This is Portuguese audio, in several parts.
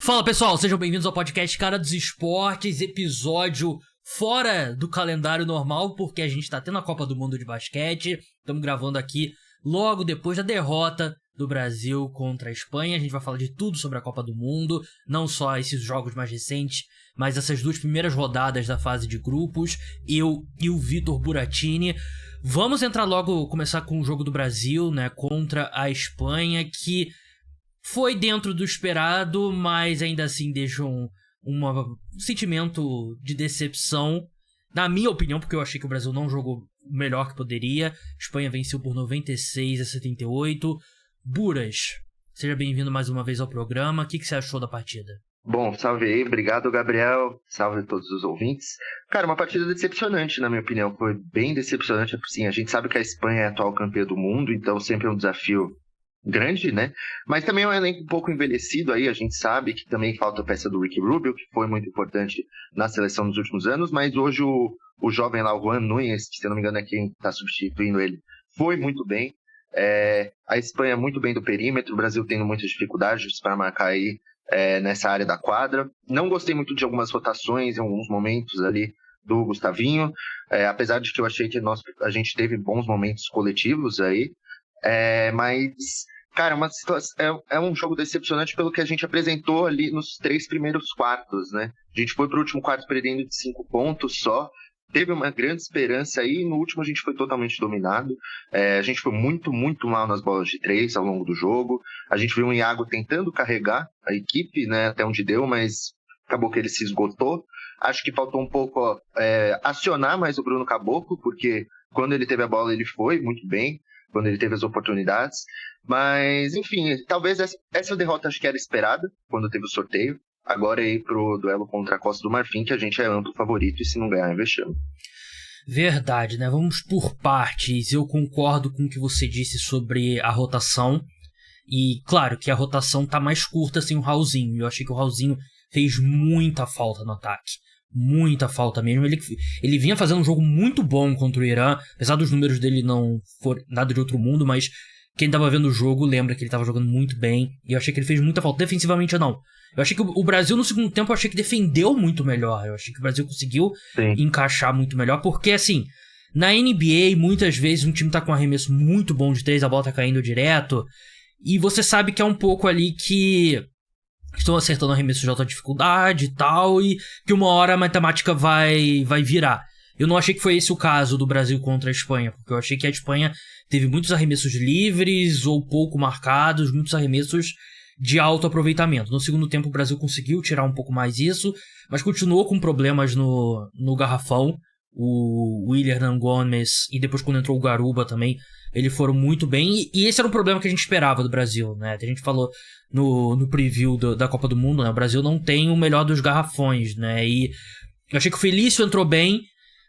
Fala pessoal, sejam bem-vindos ao podcast Cara dos Esportes, episódio fora do calendário normal, porque a gente tá tendo a Copa do Mundo de basquete. Estamos gravando aqui logo depois da derrota do Brasil contra a Espanha. A gente vai falar de tudo sobre a Copa do Mundo, não só esses jogos mais recentes, mas essas duas primeiras rodadas da fase de grupos, eu e o Vitor Buratini. Vamos entrar logo, começar com o jogo do Brasil, né, contra a Espanha, que foi dentro do esperado, mas ainda assim deixa um sentimento de decepção, na minha opinião, porque eu achei que o Brasil não jogou o melhor que poderia. A Espanha venceu por 96-78. Buras, seja bem-vindo mais uma vez ao programa. O que você achou da partida? Bom, salve aí, obrigado Gabriel, salve a todos os ouvintes. Cara, uma partida decepcionante, na minha opinião, foi bem decepcionante. Assim, a gente sabe que a Espanha é a atual campeã do mundo, então sempre é um desafio grande, né? Mas também é um elenco um pouco envelhecido aí, a gente sabe que também falta a peça do Ricky Rubio, que foi muito importante na seleção nos últimos anos, mas hoje o jovem lá, o Juan Núñez, que se eu não me engano é quem está substituindo ele, foi muito bem. A Espanha muito bem do perímetro, o Brasil tendo muitas dificuldades para marcar aí nessa área da quadra. Não gostei muito de algumas rotações em alguns momentos ali do Gustavinho, apesar de que eu achei que a gente teve bons momentos coletivos aí, mas, cara, uma situação, é um jogo decepcionante pelo que a gente apresentou ali nos 3 primeiros quartos, né? A gente foi pro último quarto perdendo de 5 pontos só, teve uma grande esperança aí, e no último a gente foi totalmente dominado. A gente foi muito, muito mal nas bolas de 3 ao longo do jogo. A gente viu o Iago tentando carregar a equipe, né, até onde deu, mas acabou que ele se esgotou. Acho que faltou um pouco acionar mais o Bruno Caboclo, porque quando ele teve a bola ele foi muito bem, quando ele teve as oportunidades. Mas, enfim, talvez essa derrota acho que era esperada quando teve o sorteio. Agora é ir pro duelo contra a Costa do Marfim, que a gente é amplo favorito, e se não ganhar é vexame. Verdade, né? Vamos por partes. Eu concordo com o que você disse sobre a rotação. E, claro, que a rotação tá mais curta sem o Raulzinho. Eu achei que o Raulzinho fez muita falta no ataque. Muita falta mesmo. Ele vinha fazendo um jogo muito bom contra o Irã, apesar dos números dele não for nada de outro mundo, mas quem tava vendo o jogo lembra que ele tava jogando muito bem, e eu achei que ele fez muita falta. Defensivamente não. Eu achei que o Brasil no segundo tempo, eu achei que defendeu muito melhor. Eu achei que o Brasil conseguiu encaixar muito melhor, porque assim, na NBA muitas vezes um time tá com um arremesso muito bom de 3, a bola tá caindo direto, e você sabe que é um pouco ali que estão acertando arremessos de alta dificuldade e tal, e que uma hora a matemática vai virar. Eu não achei que foi esse o caso do Brasil contra a Espanha, porque eu achei que a Espanha teve muitos arremessos livres ou pouco marcados, muitos arremessos de alto aproveitamento. No segundo tempo o Brasil conseguiu tirar um pouco mais isso, mas continuou com problemas no garrafão. O Willian Gomes e depois quando entrou o Garuba também, eles foram muito bem, e esse era um problema que a gente esperava do Brasil, né? A gente falou no preview da Copa do Mundo, né? O Brasil não tem o melhor dos garrafões, né? E eu achei que o Felício entrou bem,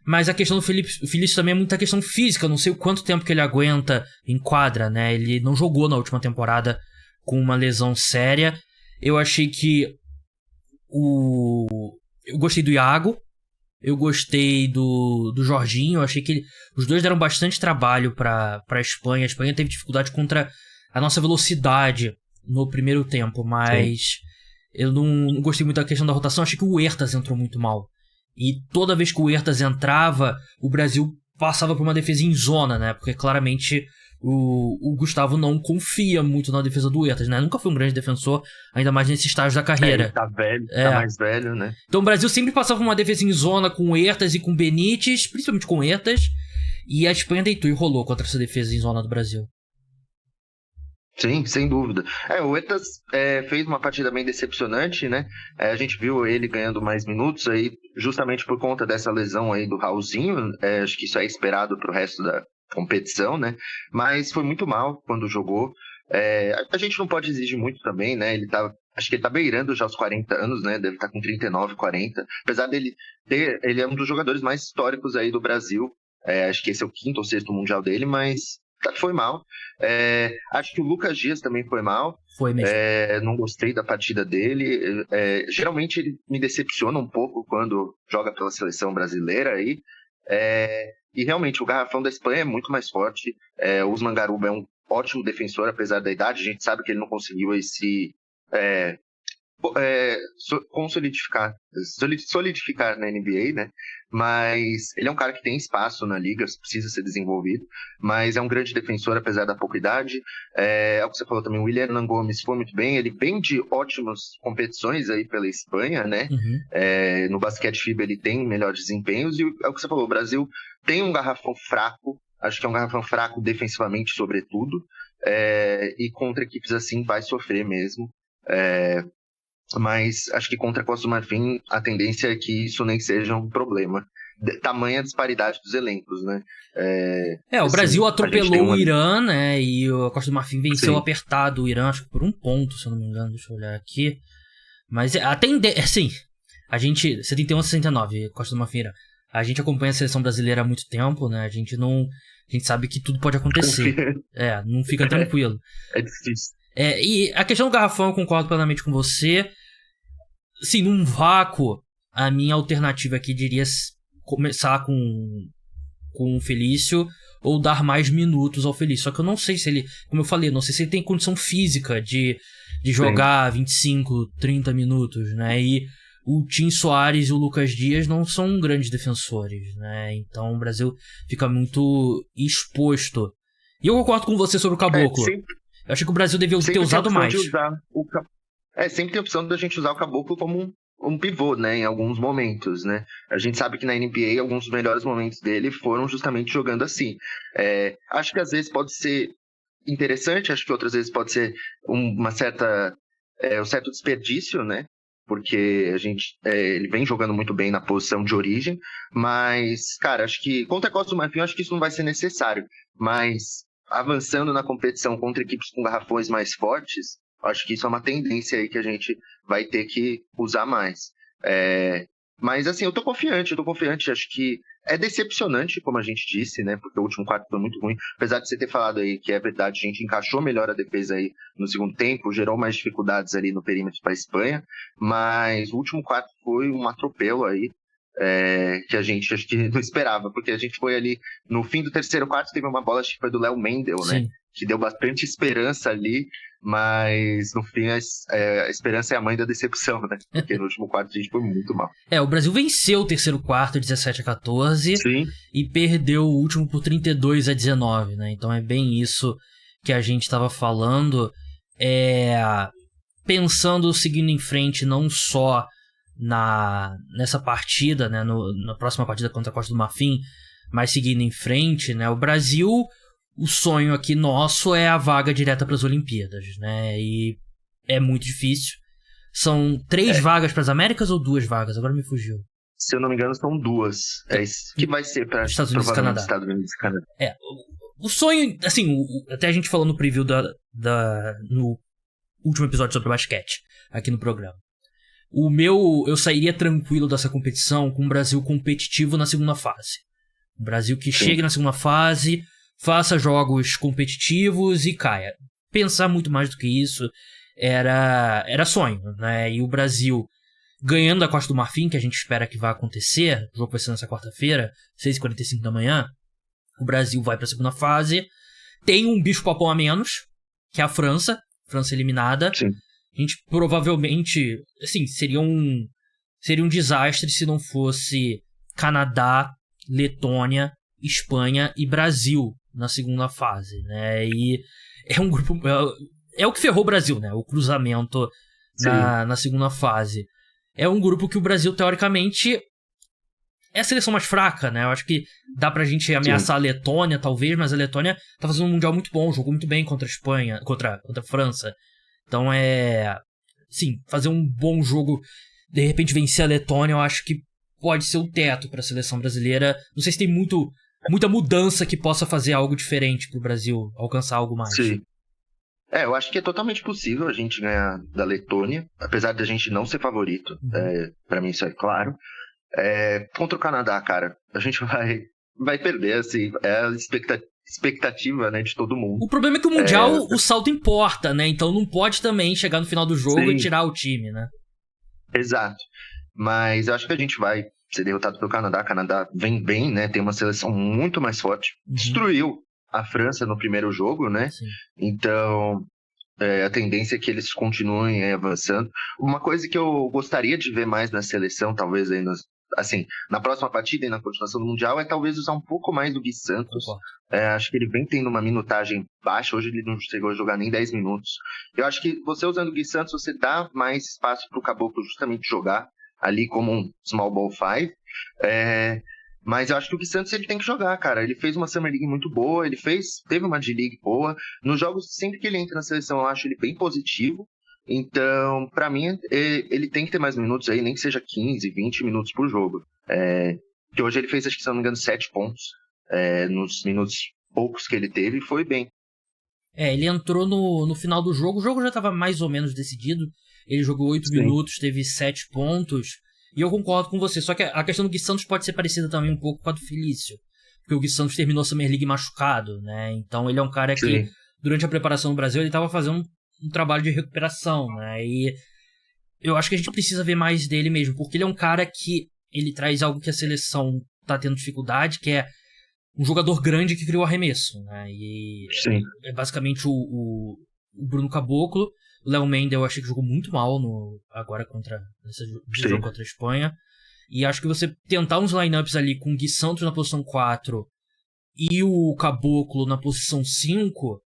mas a questão do Felício também é muita questão física. Eu não sei o quanto tempo que ele aguenta em quadra, né? Ele não jogou na última temporada com uma lesão séria. Eu achei que eu gostei do Iago, eu gostei do Jorginho. Eu achei que os dois deram bastante trabalho para a Espanha. A Espanha teve dificuldade contra a nossa velocidade no primeiro tempo, mas eu não gostei muito da questão da rotação. Achei que o Huertas entrou muito mal. E toda vez que o Huertas entrava, o Brasil passava por uma defesa em zona, né? Porque claramente o Gustavo não confia muito na defesa do Huertas, né? Nunca foi um grande defensor, ainda mais nesse estágio da carreira. Ele tá velho, tá mais velho, né? Então o Brasil sempre passava por uma defesa em zona com o Huertas e com o Benítez, principalmente com o Huertas, e a Espanha deitou e rolou contra essa defesa em zona do Brasil. Sim, sem dúvida. O Huertas fez uma partida bem decepcionante, né? A gente viu ele ganhando mais minutos aí, justamente por conta dessa lesão aí do Raulzinho. Acho que isso é esperado pro resto da competição, né? Mas foi muito mal quando jogou. A gente não pode exigir muito também, né? Acho que ele tá beirando já os 40 anos, né? Deve estar com 39, 40. Apesar dele ele é um dos jogadores mais históricos aí do Brasil. Acho que esse é o 5º ou 6º mundial dele, mas foi mal. Acho que o Lucas Dias também foi mal. Foi mesmo. Não gostei da partida dele. Geralmente ele me decepciona um pouco quando joga pela seleção brasileira aí. E realmente o garrafão da Espanha é muito mais forte. O Usman Garuba é um ótimo defensor, apesar da idade. A gente sabe que ele não conseguiu solidificar na NBA, né? Mas ele é um cara que tem espaço na liga, precisa ser desenvolvido, mas é um grande defensor, apesar da pouca idade. É o que você falou também, o William Hernan Gomes foi muito bem, ele vem de ótimas competições aí pela Espanha, né? Uhum. No basquete FIBA ele tem melhores desempenhos, e é o que você falou, o Brasil tem um garrafão fraco, acho que é um garrafão fraco defensivamente, sobretudo, e contra equipes assim vai sofrer mesmo. Mas acho que contra a Costa do Marfim a tendência é que isso nem seja um problema. Tamanha disparidade dos elencos, né? O assim, Brasil atropelou o ali. Irã, né? E a Costa do Marfim venceu Sim. apertado o Irã, acho que por 1 ponto, se eu não me engano. Deixa eu olhar aqui. Mas assim, a gente... 71-69, Costa do Marfim, Irã. A gente acompanha a seleção brasileira há muito tempo, né? A gente sabe que tudo pode acontecer. Não fica tranquilo. É difícil. E a questão do garrafão, eu concordo plenamente com você. Assim, num vácuo, a minha alternativa aqui diria começar com o Felício ou dar mais minutos ao Felício. Só que eu não sei se ele, como eu falei, não sei se ele tem condição física de jogar 25, 30 minutos, né? E o Tim Soares e o Lucas Dias não são grandes defensores, né? Então o Brasil fica muito exposto. E eu concordo com você sobre o Caboclo. Eu achei que o Brasil devia ter usado mais. Sempre tem a opção da gente usar o Caboclo como um pivô, né, em alguns momentos, né? A gente sabe que na NBA alguns dos melhores momentos dele foram justamente jogando assim. Acho que às vezes pode ser interessante, acho que outras vezes pode ser um certo desperdício, né? Porque ele vem jogando muito bem na posição de origem, mas, cara, acho que contra a Costa do Marfim, acho que isso não vai ser necessário. Mas avançando na competição contra equipes com garrafões mais fortes, acho que isso é uma tendência aí que a gente vai ter que usar mais. Mas, assim, eu tô confiante. Acho que é decepcionante, como a gente disse, né? Porque o último quarto foi muito ruim. Apesar de você ter falado aí que é verdade, a gente encaixou melhor a defesa aí no segundo tempo, gerou mais dificuldades ali no perímetro para a Espanha. Mas o último quarto foi um atropelo aí. Que a gente acho que não esperava, porque a gente foi ali no fim do terceiro quarto, teve uma bola, acho que foi do Léo Mendel, né? Que deu bastante esperança ali, mas no fim a esperança é a mãe da decepção, né? Porque no último quarto a gente foi muito mal. O Brasil venceu o terceiro quarto 17-14. Sim. E perdeu o último por 32-19, né? Então é bem isso que a gente estava falando. Pensando, seguindo em frente, não só nessa partida, né, na próxima partida contra a Costa do Marfim, mas seguindo em frente, né, o Brasil, o sonho aqui nosso é a vaga direta para as Olimpíadas, né, e é muito difícil. São 3 vagas para as Américas ou 2 vagas? Agora me fugiu. Se eu não me engano, são 2. Que vai ser para Estados Unidos e Canadá. Estados Unidos e Canadá. O sonho, assim, até a gente falou no preview no último episódio sobre basquete, aqui no programa. Eu sairia tranquilo dessa competição com um Brasil competitivo na segunda fase. Um Brasil que chegue na segunda fase, faça jogos competitivos e caia. Pensar muito mais do que isso era sonho, né? E o Brasil ganhando a Costa do Marfim, que a gente espera que vai acontecer, o jogo vai ser nessa quarta-feira, 6h45 da manhã, o Brasil vai para a segunda fase, tem um bicho-papão a menos, que é a França eliminada. Sim. A gente provavelmente, assim, seria um desastre se não fosse Canadá, Letônia, Espanha e Brasil na segunda fase, né? E é um grupo... É o que ferrou o Brasil, né? O cruzamento na segunda fase. É um grupo que o Brasil, teoricamente, é a seleção mais fraca, né? Eu acho que dá pra gente ameaçar a Letônia, talvez, mas a Letônia tá fazendo um Mundial muito bom, jogou muito bem contra a Espanha, contra a França. Então sim, fazer um bom jogo, de repente vencer a Letônia, eu acho que pode ser o teto para a seleção brasileira. Não sei se tem muita mudança que possa fazer algo diferente pro Brasil alcançar algo mais. Sim. Eu acho que é totalmente possível a gente ganhar da Letônia, apesar de a gente não ser favorito. Para mim isso é claro. Contra o Canadá, cara, a gente vai perder, assim, é a expectativa, né, de todo mundo. O problema é que o Mundial, o salto importa, né? Então não pode também chegar no final do jogo e tirar o time, né? Exato. Mas eu acho que a gente vai ser derrotado pelo Canadá. O Canadá vem bem, né? Tem uma seleção muito mais forte. Destruiu a França no primeiro jogo, né? Sim. Então, A tendência é que eles continuem avançando. Uma coisa que eu gostaria de ver mais na seleção, talvez aí assim, na próxima partida e na continuação do Mundial, é talvez usar um pouco mais do Gui Santos. Acho que ele vem tendo uma minutagem baixa, hoje ele não chegou a jogar nem 10 minutos. Eu acho que você usando o Gui Santos, você dá mais espaço para o Caboclo justamente jogar ali como um small ball five. Mas eu acho que o Gui Santos ele tem que jogar, cara. Ele fez uma Summer League muito boa, teve uma D-League boa. Nos jogos, sempre que ele entra na seleção, eu acho ele bem positivo. Então, pra mim, ele tem que ter mais minutos aí, nem que seja 15, 20 minutos por jogo. Que hoje ele fez, acho que se não me engano, 7 pontos nos minutos poucos que ele teve e foi bem. Ele entrou no final do jogo, o jogo já estava mais ou menos decidido. Ele jogou 8 minutos, teve 7 pontos. E eu concordo com você, só que a questão do Gui Santos pode ser parecida também um pouco com a do Felício. Porque o Gui Santos terminou a Summer League machucado, né? Então ele é um cara que, durante a preparação no Brasil, ele estava fazendo um trabalho de recuperação, né? E eu acho que a gente precisa ver mais dele mesmo, porque ele é um cara que ele traz algo que a seleção tá tendo dificuldade, que é um jogador grande que criou arremesso, né? E é basicamente o Bruno Caboclo. O Léo Mendel eu achei que jogou muito mal agora nesse jogo contra a Espanha. E acho que você tentar uns lineups ali com o Gui Santos na posição 4 e o Caboclo na posição 5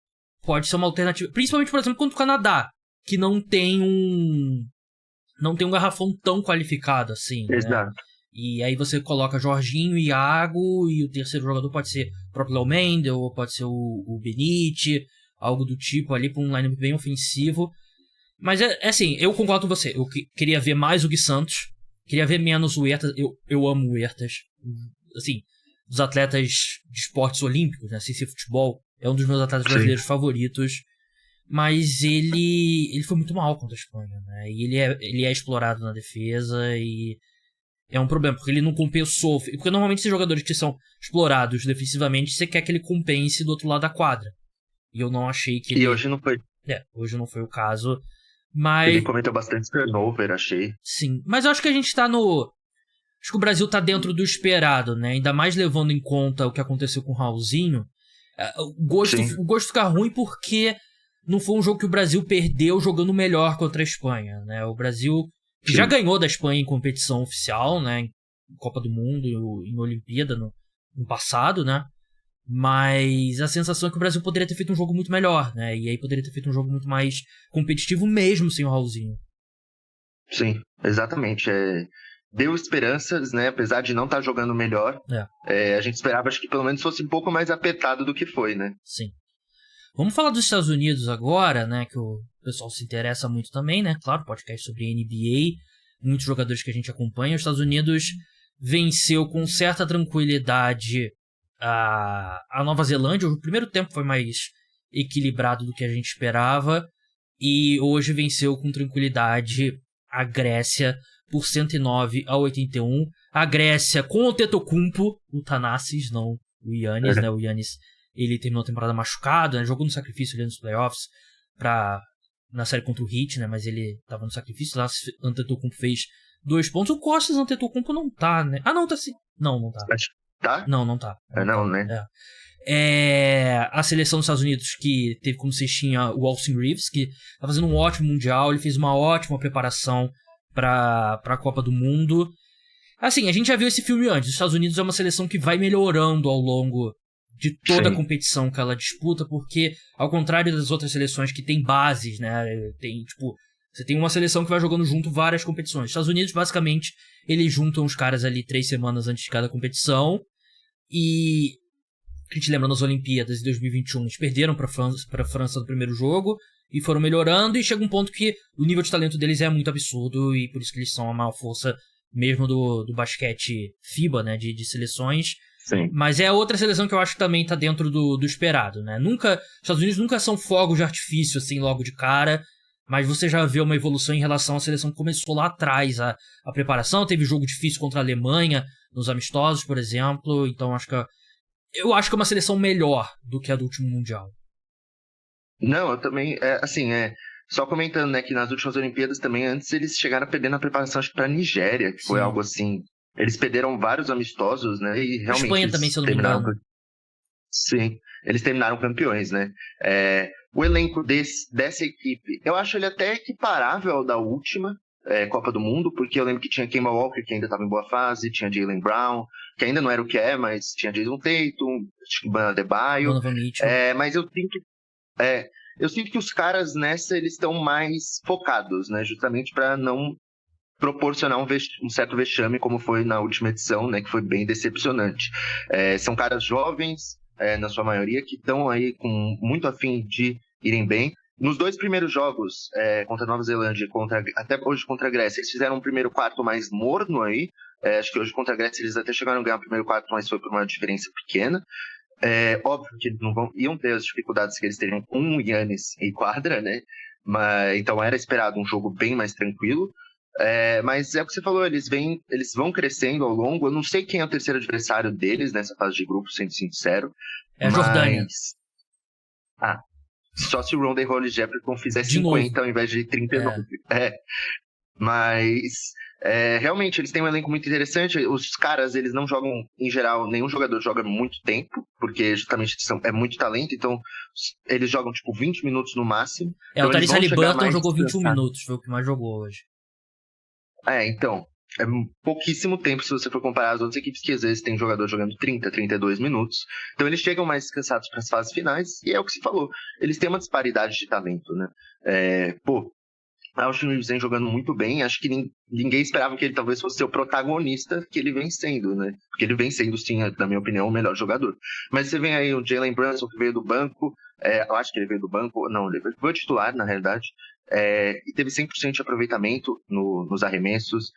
pode ser uma alternativa. Principalmente, por exemplo, contra o Canadá, que não tem um garrafão tão qualificado assim. Exato. Né? E aí você coloca Jorginho, Iago, e o terceiro jogador pode ser o próprio Léo Mendel, ou pode ser o Benite, algo do tipo ali, para um lineup bem ofensivo. Mas assim, eu concordo com você. Eu queria ver mais o Gui Santos, queria ver menos o Huertas. Eu amo o Huertas. Assim, dos atletas de esportes olímpicos, né? Sem ser futebol, é um dos meus atletas brasileiros favoritos. Mas ele foi muito mal contra a Espanha, né? E ele é explorado na defesa e é um problema, porque ele não compensou. Porque normalmente esses jogadores que são explorados defensivamente, você quer que ele compense do outro lado da quadra. E eu não achei que ele... E hoje não foi. Hoje não foi o caso. Mas... Ele cometeu bastante turnover, achei. Sim, mas eu acho que a gente tá acho que o Brasil tá dentro do esperado, né? Ainda mais levando em conta o que aconteceu com o Raulzinho. O gosto fica ruim porque não foi um jogo que o Brasil perdeu jogando melhor contra a Espanha, né? O Brasil já ganhou da Espanha em competição oficial, né? Em Copa do Mundo, em Olimpíada no passado, né? Mas a sensação é que o Brasil poderia ter feito um jogo muito melhor, né? E aí poderia ter feito um jogo muito mais competitivo mesmo sem o Raulzinho. Sim, exatamente. Deu esperanças, né? Apesar de não estar jogando melhor. A gente esperava, acho que pelo menos fosse um pouco mais apertado do que foi, né? Sim. Vamos falar dos Estados Unidos agora, né? Que o pessoal se interessa muito também, né? Claro, podcast sobre NBA. Muitos jogadores que a gente acompanha. Os Estados Unidos venceu com certa tranquilidade a Nova Zelândia. O primeiro tempo foi mais equilibrado do que a gente esperava. E hoje venceu com tranquilidade a Grécia por 109-81. A Grécia com o Antetokounmpo, o Thanasis, não o Giannis, né? O Giannis, ele terminou a temporada machucado, né? Jogou no sacrifício ali nos playoffs na série contra o Heat, né? Mas ele tava no sacrifício lá. O Antetokounmpo fez 2 pontos. O Costas Antetokounmpo não tá, né? Ah, não, tá sim. Não tá. Tá? Não tá. Não, né? A seleção dos Estados Unidos, que teve como cestinha o Austin Reeves, que tá fazendo um ótimo Mundial. Ele fez uma ótima preparação pra Copa do Mundo. Assim, a gente já viu esse filme antes. Os Estados Unidos é uma seleção que vai melhorando ao longo de toda a competição que ela disputa, porque, ao contrário das outras seleções que tem bases, né? Você tem uma seleção que vai jogando junto várias competições. Os Estados Unidos, basicamente, eles juntam os caras ali 3 semanas antes de cada competição. E a gente lembra nas Olimpíadas de 2021, eles perderam pra França no primeiro jogo e foram melhorando, e chega um ponto que o nível de talento deles é muito absurdo, e por isso que eles são a maior força mesmo do basquete FIBA, né, de seleções. Sim. Mas é outra seleção que eu acho que também tá dentro do esperado, né? Os Estados Unidos nunca são fogos de artifício, assim, logo de cara, mas você já vê uma evolução em relação à seleção que começou lá atrás. A preparação, teve jogo difícil contra a Alemanha, nos amistosos, por exemplo, então eu acho que é uma seleção melhor do que a do último Mundial. Não, eu também, só comentando, né, que nas últimas Olimpíadas também, antes eles chegaram a perder na preparação, acho que pra Nigéria, que foi algo assim, eles perderam vários amistosos, né, e realmente... A Espanha também, se eu não me engano. Sim, eles terminaram campeões, né. o elenco dessa equipe, eu acho ele até equiparável ao da última Copa do Mundo, porque eu lembro que tinha Kemba Walker, que ainda estava em boa fase, tinha Jaylen Brown, que ainda não era o que é, mas tinha Jason Tatum, Bam Adebayo, mas eu sinto que os caras nessa, eles estão mais focados, né, justamente para não proporcionar um certo vexame, como foi na última edição, né, que foi bem decepcionante. São caras jovens, na sua maioria, que estão aí com muito afim de irem bem. Nos 2 primeiros jogos, contra a Nova Zelândia e até hoje contra a Grécia, eles fizeram um primeiro quarto mais morno aí. Acho que hoje contra a Grécia eles até chegaram a ganhar o primeiro quarto, mas foi por uma diferença pequena. Óbvio que eles iam ter as dificuldades que eles teriam com o Giannis em quadra, né? Então era esperado um jogo bem mais tranquilo. Mas é o que você falou, eles vão crescendo ao longo. Eu não sei quem é o terceiro adversário deles nessa fase de grupo, sendo sincero. É a Jordânia. Só se o Rondae Holly Jefferson fizer 50 ao invés de 39. Mas realmente eles têm um elenco muito interessante. Os caras, eles não jogam, em geral, nenhum jogador joga muito tempo, porque justamente é muito talento, então eles jogam tipo 20 minutos no máximo. O Tyrese Haliburton jogou 21 minutos, foi o que mais jogou hoje. Então, é pouquíssimo tempo se você for comparar as outras equipes que às vezes tem jogador jogando 30, 32 minutos. Então eles chegam mais cansados para as fases finais, e é o que se falou. Eles têm uma disparidade de talento, né? Austin Reeves vem jogando muito bem. Acho que ninguém esperava que ele talvez fosse ser o protagonista que ele vem sendo, né? Porque ele vem sendo, sim, na minha opinião, o melhor jogador. Mas você vem aí o Jalen Brunson, que veio do banco. Eu acho que ele veio do banco. Não, ele foi titular, na realidade. E teve 100% de aproveitamento nos arremessos.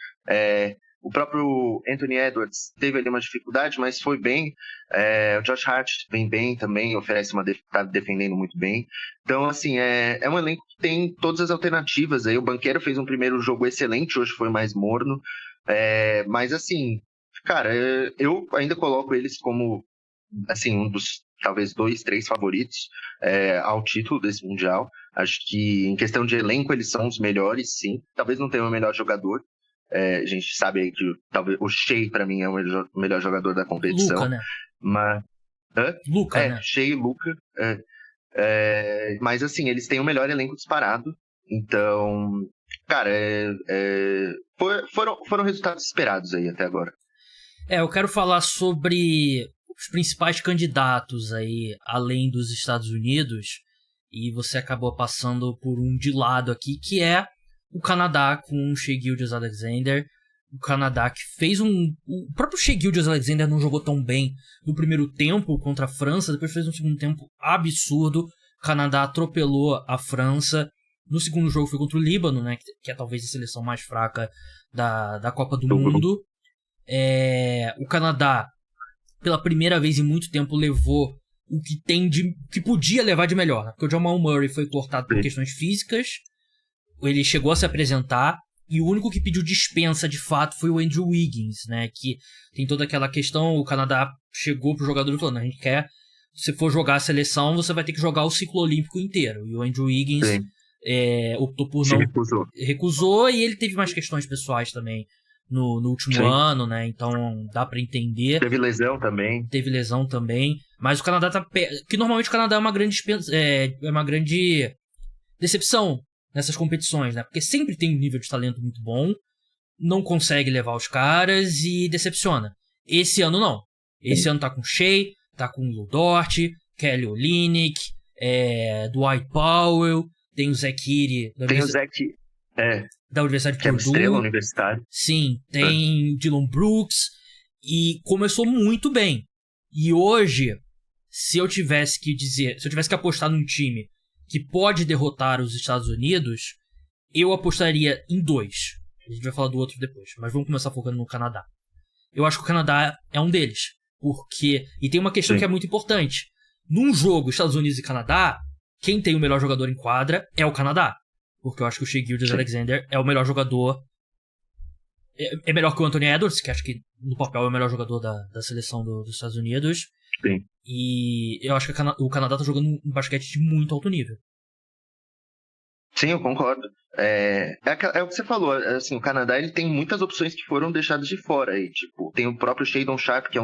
O próprio Anthony Edwards teve ali uma dificuldade, mas foi bem. O Josh Hart vem bem também, tá defendendo muito bem. Então, assim, é um elenco que tem todas as alternativas. Aí o Banchero fez um primeiro jogo excelente, hoje foi mais morno. Mas, assim, cara, eu ainda coloco eles como, assim, um dos, talvez, 2, 3 favoritos ao título desse Mundial. Acho que, em questão de elenco, eles são os melhores, sim. Talvez não tenham o melhor jogador. A gente sabe aí que talvez o Shea, pra mim, é o melhor jogador da competição. Luka, né? Mas... Luka, né? Shea e Luka. Mas, assim, eles têm o melhor elenco disparado. Então, cara, foram resultados esperados aí até agora. Eu quero falar sobre os principais candidatos aí, além dos Estados Unidos. E você acabou passando por um de lado aqui, que é o Canadá com o Shai Gilgeous-Alexander. O Canadá que fez O próprio Shai Gilgeous-Alexander não jogou tão bem no primeiro tempo contra a França, depois fez um segundo tempo absurdo. O Canadá atropelou a França. No segundo jogo foi contra o Líbano, né, que é talvez a seleção mais fraca da Copa do Mundo. O Canadá, pela primeira vez em muito tempo, levou o que podia levar de melhor, né? Porque o Jamal Murray foi cortado por questões físicas. Ele chegou a se apresentar, e o único que pediu dispensa de fato foi o Andrew Wiggins, né? Que tem toda aquela questão, o Canadá chegou pro jogador e falou, a gente quer, se for jogar a seleção, você vai ter que jogar o ciclo olímpico inteiro. E o Andrew Wiggins optou por não... Recusou, e ele teve mais questões pessoais também no último ano, né? Então dá pra entender. Teve lesão também. Mas o Canadá tá... Que normalmente o Canadá é uma grande decepção nessas competições, né? Porque sempre tem um nível de talento muito bom, não consegue levar os caras e decepciona. Esse ano não. Esse ano tá com Shea, tá com Lu Dort, Kelly Olynyk, Dwight Powell, tem o Zach Edey da Universidade de Purdue. Estrela universitária. Sim, tem Dillon Brooks, e começou muito bem. E hoje, se eu tivesse que apostar num time que pode derrotar os Estados Unidos, eu apostaria em 2. A gente vai falar do outro depois, mas vamos começar focando no Canadá. Eu acho que o Canadá é um deles, porque... E tem uma questão que é muito importante. Num jogo Estados Unidos e Canadá, quem tem o melhor jogador em quadra é o Canadá. Porque eu acho que o Shai Gilgeous-Alexander é o melhor jogador. É melhor que o Anthony Edwards, que acho que no papel é o melhor jogador da seleção dos Estados Unidos. Sim. E eu acho que o Canadá tá jogando um basquete de muito alto nível. Sim, eu concordo. É o que você falou, assim, o Canadá ele tem muitas opções que foram deixadas de fora aí, tipo, tem o próprio Shadon Sharp, que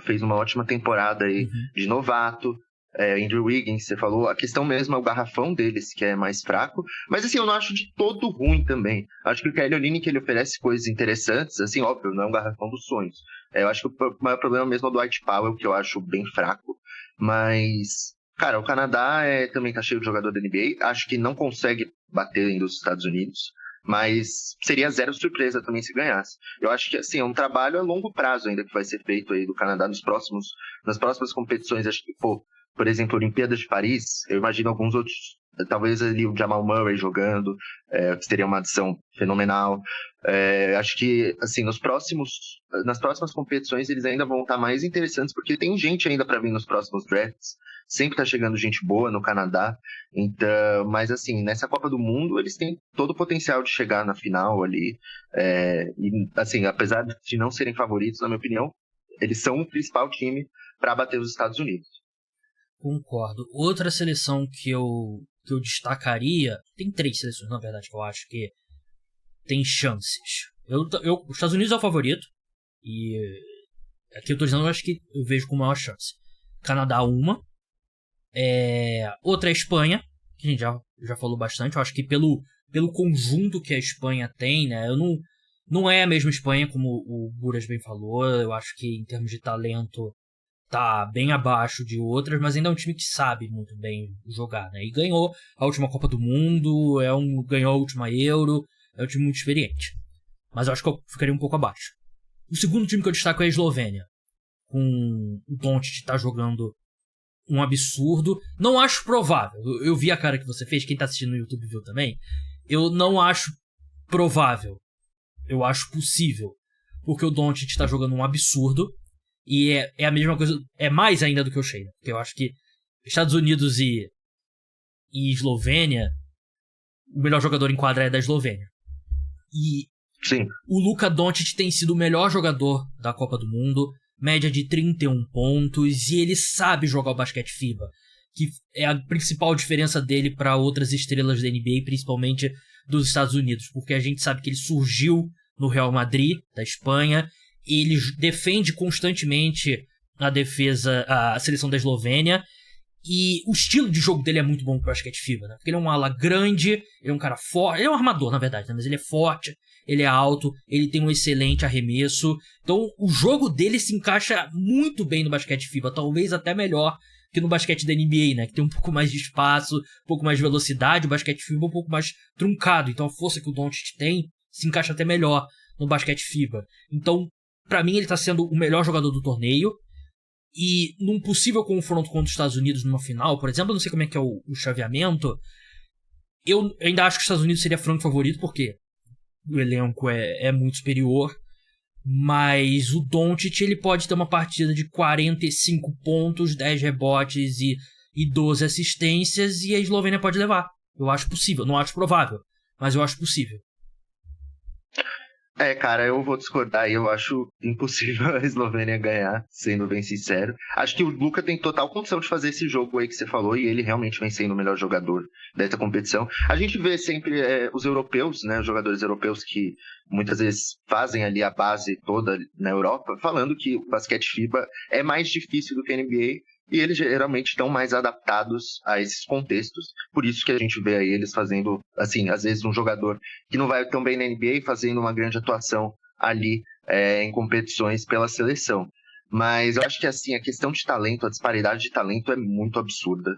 fez uma ótima temporada aí de novato. Andrew Wiggins, você falou, a questão mesmo é o garrafão deles, que é mais fraco, mas assim, eu não acho de todo ruim também. Acho que o Kelly Olynyk, ele oferece coisas interessantes, assim, óbvio, não é um garrafão dos sonhos. Eu acho que o maior problema mesmo é o Dwight Powell, que eu acho bem fraco, mas, cara, o Canadá também tá cheio de jogador da NBA, acho que não consegue bater ainda os Estados Unidos, mas seria zero surpresa também se ganhasse. Eu acho que, assim, é um trabalho a longo prazo ainda que vai ser feito aí do Canadá nas próximas competições. Acho que, por exemplo, Olimpíadas de Paris, eu imagino alguns outros, talvez ali o Jamal Murray jogando, que seria uma adição fenomenal. Acho que, assim, nas próximas competições eles ainda vão estar mais interessantes, porque tem gente ainda para vir nos próximos drafts. Sempre tá chegando gente boa no Canadá. Então, mas assim, nessa Copa do Mundo eles têm todo o potencial de chegar na final ali. E assim, apesar de não serem favoritos, na minha opinião, eles são o principal time para bater os Estados Unidos. Concordo. Outra seleção que eu destacaria, tem 3 seleções na verdade que eu acho que tem chances. Os Estados Unidos é o favorito, e aqui eu tô dizendo, eu acho que eu vejo com maior chance. Canadá, uma. Outra é a Espanha, que a gente já falou bastante. Eu acho que pelo conjunto que a Espanha tem, né? Não é a mesma Espanha, como o Buras bem falou. Eu acho que em termos de talento tá bem abaixo de outras, mas ainda é um time que sabe muito bem jogar, né? E ganhou a última Copa do Mundo, ganhou a última Euro, é um time muito experiente. Mas eu acho que eu ficaria um pouco abaixo. O segundo time que eu destaco é a Eslovênia, com o Doncic tá jogando um absurdo. Não acho provável. Eu vi a cara que você fez, quem tá assistindo no YouTube viu também. Eu não acho provável. Eu acho possível. Porque o Doncic tá jogando um absurdo. E é a mesma coisa, é mais ainda do que o Shea. Porque eu acho que Estados Unidos e Eslovênia, o melhor jogador em quadra é da Eslovênia. E sim, o Luka Doncic tem sido o melhor jogador da Copa do Mundo. Média de 31 pontos, e ele sabe jogar o basquete FIBA, que é a principal diferença dele para outras estrelas da NBA, principalmente dos Estados Unidos, porque a gente sabe que ele surgiu no Real Madrid, da Espanha, ele defende constantemente a seleção da Eslovênia, e o estilo de jogo dele é muito bom pro basquete FIBA, né? Porque ele é um ala grande, ele é um cara forte, ele é um armador, na verdade, né? Mas ele é forte, ele é alto, ele tem um excelente arremesso. Então, o jogo dele se encaixa muito bem no basquete FIBA, talvez até melhor que no basquete da NBA, né? Que tem um pouco mais de espaço, um pouco mais de velocidade, o basquete FIBA é um pouco mais truncado. Então, a força que o Doncic tem se encaixa até melhor no basquete FIBA. Então, pra mim, ele tá sendo o melhor jogador do torneio. E num possível confronto contra os Estados Unidos numa final, por exemplo, eu não sei como é que é o chaveamento, eu ainda acho que os Estados Unidos seria franco favorito, porque o elenco é muito superior, mas o Doncic ele pode ter uma partida de 45 pontos, 10 rebotes e 12 assistências, e a Eslovênia pode levar. Eu acho possível, não acho provável, mas eu acho possível. Cara, eu vou discordar, eu acho impossível a Eslovênia ganhar, sendo bem sincero. Acho que o Luka tem total condição de fazer esse jogo aí que você falou, e ele realmente vem sendo o melhor jogador dessa competição. A gente vê sempre os europeus, né, os jogadores europeus que muitas vezes fazem ali a base toda na Europa, falando que o basquete FIBA é mais difícil do que a NBA, e eles geralmente estão mais adaptados a esses contextos. Por isso que a gente vê aí eles fazendo, assim, às vezes um jogador que não vai tão bem na NBA fazendo uma grande atuação ali em competições pela seleção. Mas eu acho que, assim, a questão de talento, a disparidade de talento é muito absurda.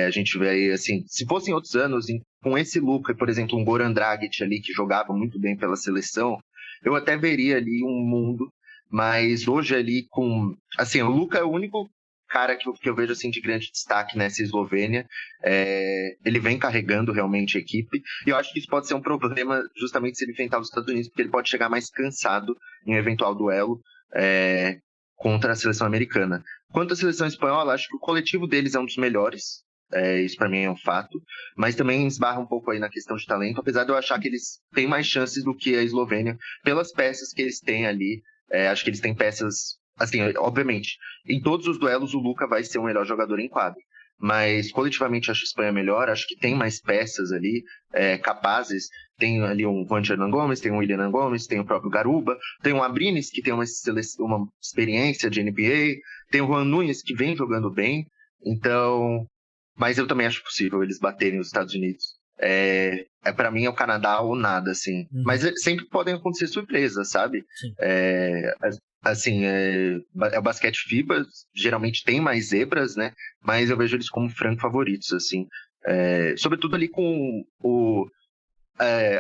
A gente vê aí, assim, se fossem outros anos, com esse Luka, por exemplo, um Goran Dragic ali, que jogava muito bem pela seleção, eu até veria ali um mundo, mas hoje ali com... Assim, o Luka é o único cara que eu vejo assim de grande destaque nessa Eslovênia. Ele vem carregando realmente a equipe, e eu acho que isso pode ser um problema justamente se ele enfrentar os Estados Unidos, porque ele pode chegar mais cansado em um eventual duelo contra a seleção americana. Quanto à seleção espanhola, acho que o coletivo deles é um dos melhores, isso para mim é um fato, mas também esbarra um pouco aí na questão de talento, apesar de eu achar que eles têm mais chances do que a Eslovênia, pelas peças que eles têm ali. Acho que eles têm peças. Assim, obviamente, em todos os duelos o Luka vai ser o melhor jogador em quadra, mas coletivamente acho a Espanha melhor, acho que tem mais peças ali capazes. Tem ali um Juan Hernan-Gómez, tem um Willian Hernan-Gómez, tem o próprio Garuba, tem o Abrines, que tem uma experiência de NBA, tem o Juan Núñez, que vem jogando bem. Então, mas eu também acho possível eles baterem os Estados Unidos. Para mim é o Canadá ou nada, assim. Mas sempre podem acontecer surpresas, sabe? Sim. Assim, o basquete FIBA geralmente tem mais zebras, né? Mas eu vejo eles como franco favoritos, assim. Sobretudo ali com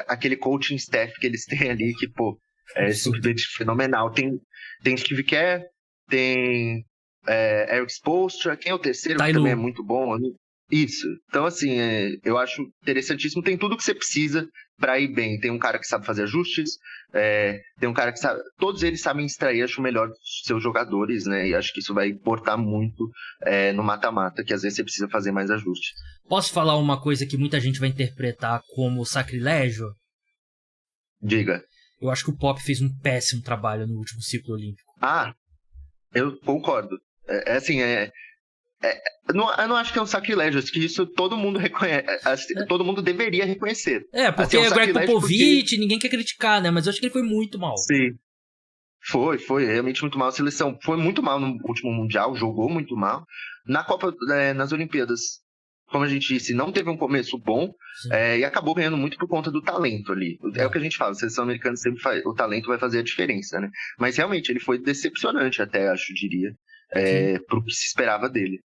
aquele coaching staff que eles têm ali, que, pô, é simplesmente fenomenal. Tem Steve Kerr, tem Eric Spoelstra, quem é o terceiro, que também é muito bom. Isso. Então, assim, eu acho interessantíssimo. Tem tudo que você precisa para ir bem. Tem um cara que sabe fazer ajustes, tem um cara que sabe... Todos eles sabem extrair, acho, o melhor dos seus jogadores, né? E acho que isso vai importar muito no mata-mata, que às vezes você precisa fazer mais ajustes. Posso falar uma coisa que muita gente vai interpretar como sacrilégio? Diga. Eu acho que o Pop fez um péssimo trabalho no último ciclo olímpico. Eu concordo. Eu não acho que é um sacrilégio, acho que isso todo mundo reconhece, todo mundo deveria reconhecer. Porque é o Greg Popovich, ninguém quer criticar, né? Mas eu acho que ele foi muito mal. Sim. Foi realmente muito mal. A seleção foi muito mal no último Mundial, jogou muito mal. Na Copa, nas Olimpíadas, como a gente disse, não teve um começo bom e acabou ganhando muito por conta do talento ali. É o que a gente fala, a seleção americana sempre faz, o talento vai fazer a diferença, né? Mas realmente ele foi decepcionante até, diria, pro que se esperava dele.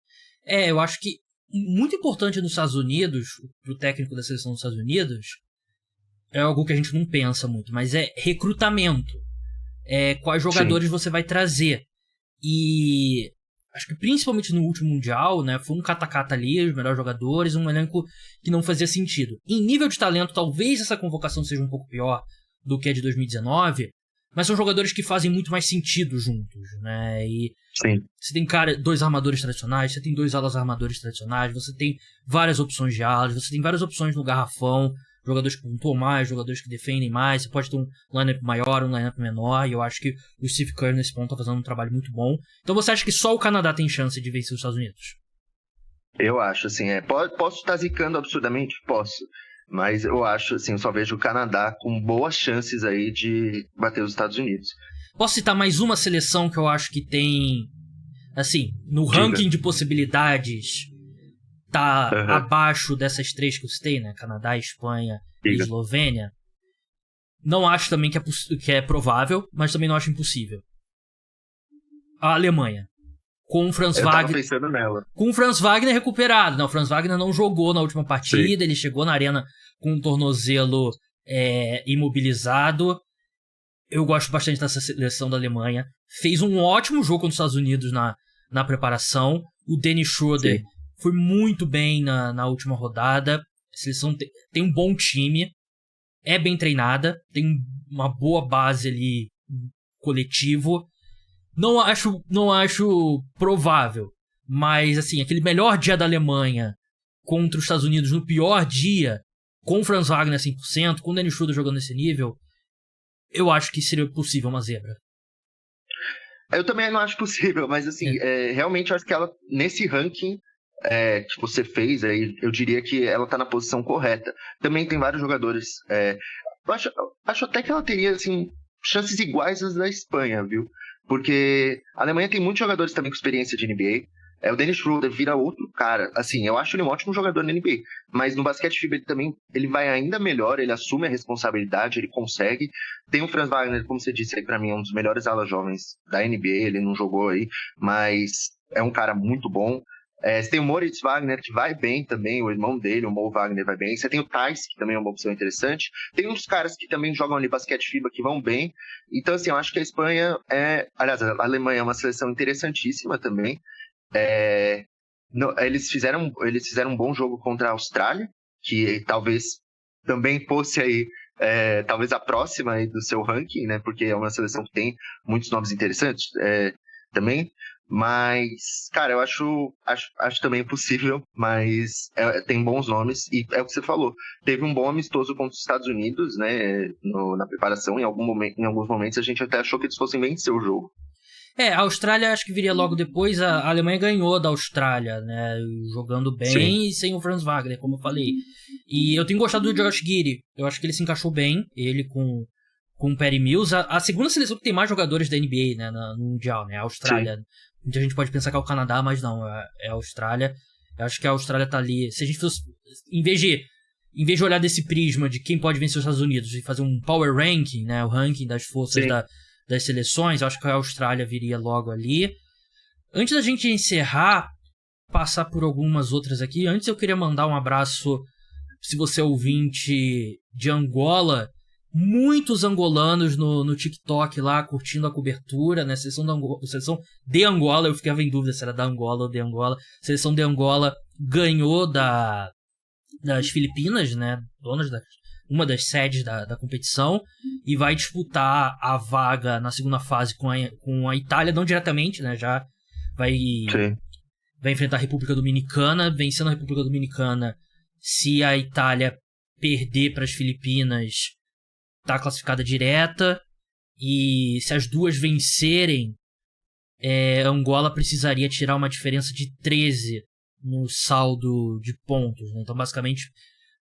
Eu acho que muito importante nos Estados Unidos, pro técnico da seleção dos Estados Unidos, é algo que a gente não pensa muito, mas é recrutamento. Quais jogadores você vai trazer. E acho que principalmente no último Mundial, né, foi um cata-cata ali, os melhores jogadores, um elenco que não fazia sentido. Em nível de talento, talvez essa convocação seja um pouco pior do que a de 2019, mas são jogadores que fazem muito mais sentido juntos, né? E você tem, dois armadores tradicionais, você tem dois alas armadores tradicionais, você tem várias opções de alas, você tem várias opções no garrafão, jogadores que pontuam mais, jogadores que defendem mais, você pode ter um lineup maior, um lineup menor, e eu acho que o Steve Kerr nesse ponto tá fazendo um trabalho muito bom. Então você acha que só o Canadá tem chance de vencer os Estados Unidos? Eu acho, assim, posso estar zicando absurdamente? Posso. Mas eu acho, assim, eu só vejo o Canadá com boas chances aí de bater os Estados Unidos. Posso citar mais uma seleção que eu acho que tem, assim, no ranking de possibilidades, tá abaixo dessas três que eu citei, né? Canadá, Espanha e Eslovênia. Não acho também que é provável, mas também não acho impossível. A Alemanha. Com o Franz Wagner. Eu tava pensando nela. Com o Franz Wagner recuperado. Não, o Franz Wagner não jogou na última partida. Ele chegou na arena com um tornozelo imobilizado. Eu gosto bastante dessa seleção da Alemanha. Fez um ótimo jogo contra os Estados Unidos na preparação. O Dennis Schroeder foi muito bem na última rodada. A seleção tem um bom time. É bem treinada. Tem uma boa base ali coletivo. Não acho provável, mas assim, aquele melhor dia da Alemanha contra os Estados Unidos no pior dia, com o Franz Wagner 100%, com o Dennis Schroeder jogando nesse nível, eu acho que seria possível uma zebra. Eu também não acho possível, mas assim, realmente eu acho que ela, nesse ranking que você fez, aí, eu diria que ela tá na posição correta. Também tem vários jogadores. Eu acho até que ela teria, assim, chances iguais às da Espanha, viu? Porque a Alemanha tem muitos jogadores também com experiência de NBA. O Dennis Schroeder vira outro cara. Assim, eu acho ele um ótimo jogador na NBA. Mas no basquete FIBA ele vai ainda melhor, ele assume a responsabilidade, ele consegue. Tem o Franz Wagner, como você disse aí pra mim, é um dos melhores alas jovens da NBA. Ele não jogou aí, mas é um cara muito bom. Você tem o Moritz Wagner, que vai bem também, o irmão dele, o Mo Wagner, vai bem. Você tem o Theis, que também é uma opção interessante. Tem uns caras que também jogam ali basquete FIBA que vão bem. Então, assim, eu acho que a Espanha aliás, a Alemanha é uma seleção interessantíssima também. Eles fizeram um bom jogo contra a Austrália, que talvez também fosse aí, talvez a próxima aí do seu ranking, né? Porque é uma seleção que tem muitos nomes interessantes também. Mas, cara, eu acho também possível, mas tem bons nomes, e é o que você falou. Teve um bom amistoso contra os Estados Unidos, né, na preparação. Em alguns momentos a gente até achou que eles fossem vencer o jogo. A Austrália acho que viria logo depois. A Alemanha ganhou da Austrália, né, jogando bem e sem o Franz Wagner, como eu falei. E eu tenho gostado do Josh Giddey. Eu acho que ele se encaixou bem, ele com com o Patty Mills. A segunda seleção que tem mais jogadores da NBA, né, no Mundial, né? A Austrália. Sim. Muita gente pode pensar que é o Canadá, mas não, é a Austrália. Eu acho que a Austrália tá ali. Se a gente fosse, em vez de olhar desse prisma de quem pode vencer os Estados Unidos e fazer um power ranking, né, o ranking das forças das seleções, eu acho que a Austrália viria logo ali. Antes da gente encerrar, passar por algumas outras aqui, antes eu queria mandar um abraço, se você é ouvinte de Angola, muitos angolanos no TikTok lá, curtindo a cobertura, né, seleção de Angola, eu ficava em dúvida se era da Angola ou de Angola, seleção de Angola ganhou das Filipinas, né, donas uma das sedes da competição, e vai disputar a vaga na segunda fase com a Itália, não diretamente, né, já vai enfrentar a República Dominicana, vencendo a República Dominicana, se a Itália perder para as Filipinas, tá classificada direta, e se as duas vencerem, Angola precisaria tirar uma diferença de 13 no saldo de pontos, né? Então basicamente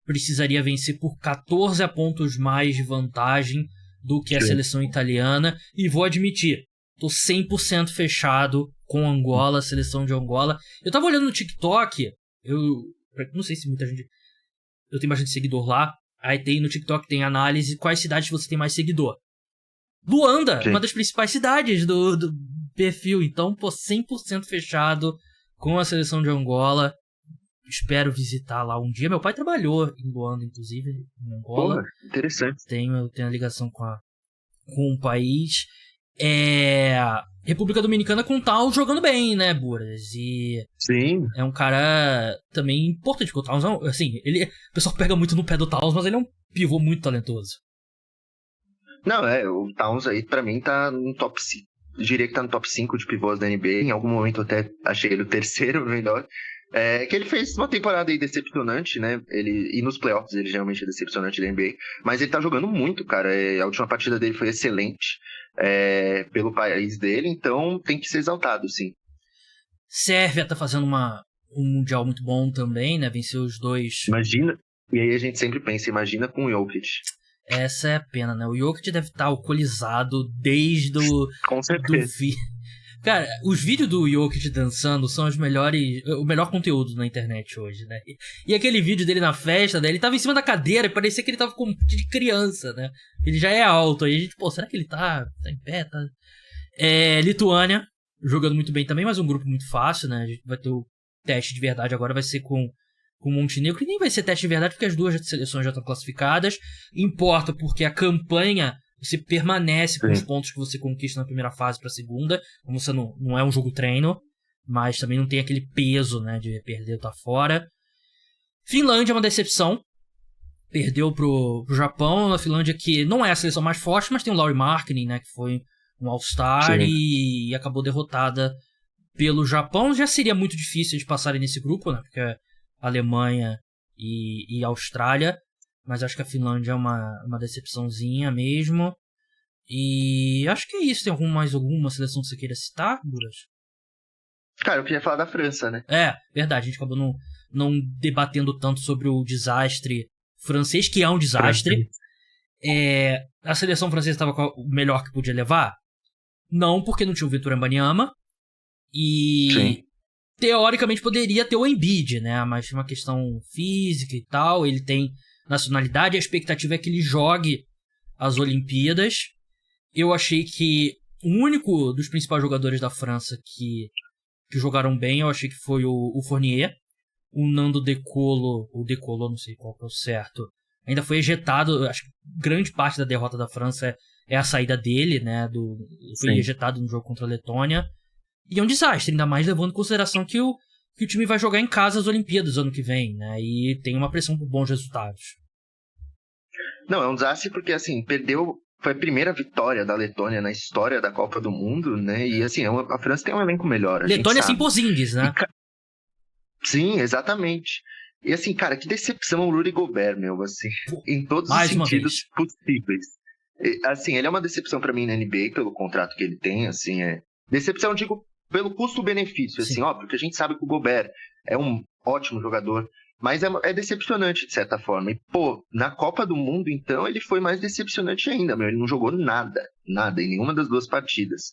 precisaria vencer por 14 pontos mais de vantagem do que a seleção italiana, e vou admitir, tô 100% fechado com Angola, a seleção de Angola. Eu tava olhando no TikTok, eu não sei se muita gente, eu tenho bastante seguidor lá, aí no TikTok tem análise quais cidades você tem mais seguidor. Luanda, uma das principais cidades do perfil, então, 100% fechado com a seleção de Angola. Espero visitar lá um dia. Meu pai trabalhou em Luanda, inclusive, em Angola. Porra, interessante. Tenho a ligação com o país. República Dominicana com o Towns jogando bem, né, Buras? E sim, é um cara também importante, porque o Towns, assim, o pessoal pega muito no pé do Towns, mas ele é um pivô muito talentoso. Não, o Towns aí pra mim tá no top 5. Diria que tá no top 5 de pivôs da NBA. Em algum momento eu até achei ele o terceiro melhor. Que ele fez uma temporada aí decepcionante, né? E nos playoffs ele geralmente é decepcionante da NBA. Mas ele tá jogando muito, cara. A última partida dele foi excelente pelo país dele, então tem que ser exaltado, sim. Sérvia tá fazendo um mundial muito bom também, né? Venceu os dois. Imagina, e aí a gente sempre pensa, imagina com o Jokic. Essa é a pena, né? O Jokic deve estar alcoolizado desde com certeza. Cara, os vídeos do Jokic dançando são o melhor conteúdo na internet hoje, né? E aquele vídeo dele na festa, né? Ele tava em cima da cadeira e parecia que ele tava de criança, né? Ele já é alto, aí a gente, será que ele tá em pé? Tá? Lituânia, jogando muito bem também, mas um grupo muito fácil, né? A gente vai ter o teste de verdade agora, vai ser com Montenegro, e nem vai ser teste de verdade porque as duas seleções já estão classificadas. Importa porque a campanha, você permanece com os pontos que você conquista na primeira fase para a segunda, como você não é um jogo treino, mas também não tem aquele peso, né, de perder ou tá fora. Finlândia é uma decepção, perdeu pro Japão. A Finlândia, que não é a seleção mais forte, mas tem o Lauri Markkanen, né, que foi um All-Star e acabou derrotada pelo Japão. Já seria muito difícil de passarem nesse grupo, né, porque Alemanha e Austrália, mas acho que a Finlândia é uma decepçãozinha mesmo. E acho que é isso. Tem mais alguma seleção que você queira citar, Buras? Cara, eu queria falar da França, né? Verdade, a gente acabou não debatendo tanto sobre o desastre francês, que é um desastre. A seleção francesa estava com o melhor que podia levar? Não, porque não tinha o Victor Wembanyama. E teoricamente poderia ter o Embiid, né? Mas uma questão física e tal. Ele tem nacionalidade, a expectativa é que ele jogue as Olimpíadas. Eu achei que o único dos principais jogadores da França que jogaram bem, eu achei que foi o Fournier. O Nando De Colo, não sei qual que é o certo, ainda foi ejetado. Acho que grande parte da derrota da França é a saída dele, né? Foi ejetado no jogo contra a Letônia. E é um desastre, ainda mais levando em consideração que o time vai jogar em casa as Olimpíadas ano que vem, né? E tem uma pressão por bons resultados. Não, é um desastre porque, assim, foi a primeira vitória da Letônia na história da Copa do Mundo, né? E, assim, a França tem um elenco melhor. Letônia sem Porzingis, né? Sim, exatamente. E, assim, cara, que decepção o Rudy Gobert, meu, assim, em todos os sentidos possíveis. E, assim, ele é uma decepção pra mim na NBA pelo contrato que ele tem, assim, decepção, digo, pelo custo-benefício, assim, óbvio que a gente sabe que o Gobert é um ótimo jogador, Mas é decepcionante, de certa forma. E, pô, na Copa do Mundo, então, ele foi mais decepcionante ainda, meu. Ele não jogou nada, em nenhuma das duas partidas.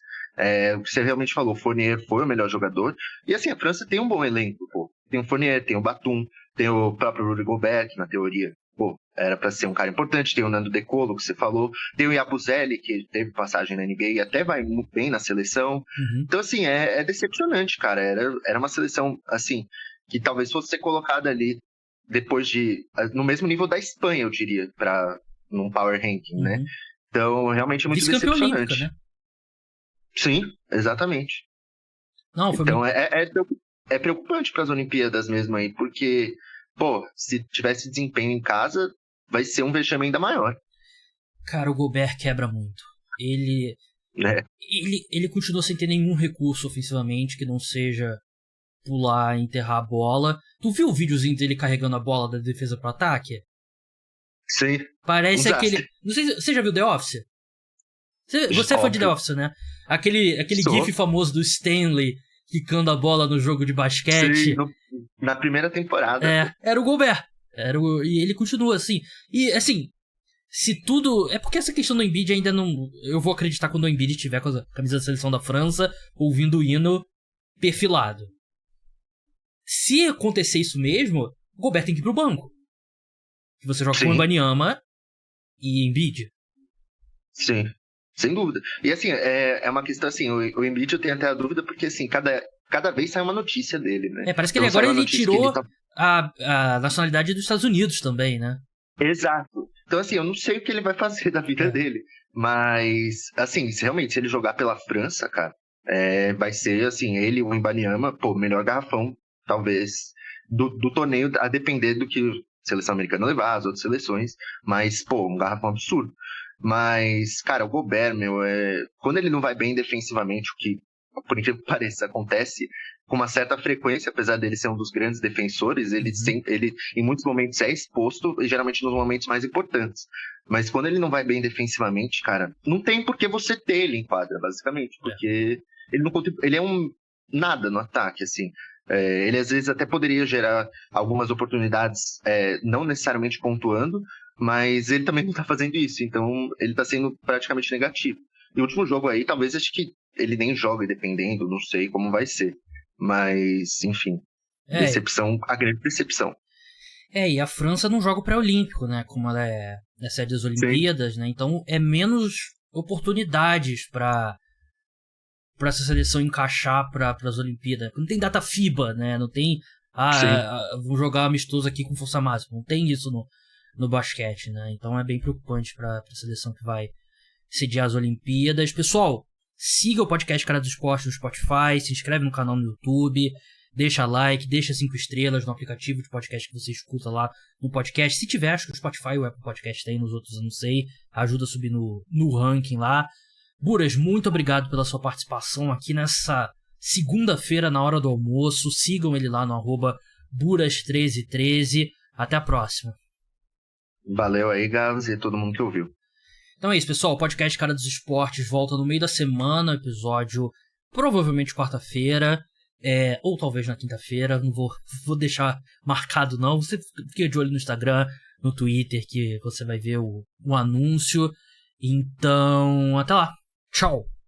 O que você realmente falou, o Fournier foi o melhor jogador. E, assim, a França tem um bom elenco, pô. Tem o Fournier, tem o Batum, tem o próprio Rudy Gobert, que na teoria, pô, era pra ser um cara importante. Tem o Nando De Colo, que você falou. Tem o Yabusele, que teve passagem na NBA e até vai muito bem na seleção. Uhum. Então, assim, é decepcionante, cara. Era uma seleção, assim, que talvez fosse ser colocada ali depois no mesmo nível da Espanha, eu diria, num power ranking, Uhum. né? Então, realmente é muito Vice-campeã decepcionante. olímpica, né? Sim, exatamente. Não, foi Então, muito... é preocupante para as Olimpíadas mesmo aí, porque, pô, se tivesse desempenho em casa, vai ser um vexame ainda maior. Cara, o Gobert quebra muito. Ele continua sem ter nenhum recurso ofensivamente que não seja pular, enterrar a bola. Tu viu o videozinho dele carregando a bola da defesa pro ataque? Sim. Parece aquele... Não sei se você já viu The Office? Você é fã de The Office, né? Aquele gif famoso do Stanley quicando a bola no jogo de basquete. Sim, na primeira temporada. Era o Gobert. E ele continua assim. E assim, se tudo... É porque essa questão do Embiid ainda não... Eu vou acreditar quando o Embiid estiver com a camisa da seleção da França, ouvindo o hino perfilado. Se acontecer isso mesmo, o Gobert tem que ir pro banco. Que você joga com o Wembanyama e Embiid. Sim, sem dúvida. E assim, é uma questão assim, o Embiid eu tenho até a dúvida, porque assim, cada vez sai uma notícia dele, né? Parece que ele agora tirou a nacionalidade dos Estados Unidos também, né? Exato. Então assim, eu não sei o que ele vai fazer da vida dele. Mas, assim, realmente, se ele jogar pela França, cara, vai ser assim, ele, o Wembanyama, pô, melhor garrafão, talvez, do torneio, a depender do que a seleção americana levar, as outras seleções. Mas, pô, um garrafão absurdo. Mas, cara, o Gobert, quando ele não vai bem defensivamente, o que, por incrível que pareça, acontece com uma certa frequência, apesar dele ser um dos grandes defensores, ele em muitos momentos é exposto, e geralmente nos momentos mais importantes. Mas quando ele não vai bem defensivamente, cara, não tem por que você ter ele em quadra, basicamente, porque ele é um nada no ataque, assim. Ele às vezes até poderia gerar algumas oportunidades, não necessariamente pontuando, mas ele também não tá fazendo isso, então ele tá sendo praticamente negativo. E o último jogo aí, talvez acho que ele nem joga dependendo, não sei como vai ser. Mas, enfim, decepção, a grande decepção. E a França não joga o pré-olímpico, né? Como ela é sede das Olimpíadas, né? Então é menos oportunidades para essa seleção encaixar para as Olimpíadas. Não tem data FIBA, né? Não tem, vamos jogar amistoso aqui com força máxima. Não tem isso no basquete, né? Então é bem preocupante para a seleção que vai sediar as Olimpíadas. Pessoal, siga o podcast Cara dos Esportes no Spotify, se inscreve no canal no YouTube, deixa like, deixa 5 estrelas no aplicativo de podcast que você escuta lá no podcast. Se tiver, acho que o Spotify ou o Apple Podcast tem, nos outros eu não sei, ajuda a subir no ranking lá. Buras, muito obrigado pela sua participação aqui nessa segunda-feira na hora do almoço. Sigam ele lá no @Buras1313. Até a próxima. Valeu aí, Gavs, e todo mundo que ouviu. Então é isso, pessoal. O podcast Cara dos Esportes volta no meio da semana. Episódio provavelmente quarta-feira. Ou talvez na quinta-feira. Não vou deixar marcado, não. Você fica de olho no Instagram, no Twitter, que você vai ver o anúncio. Então, até lá. Tchau.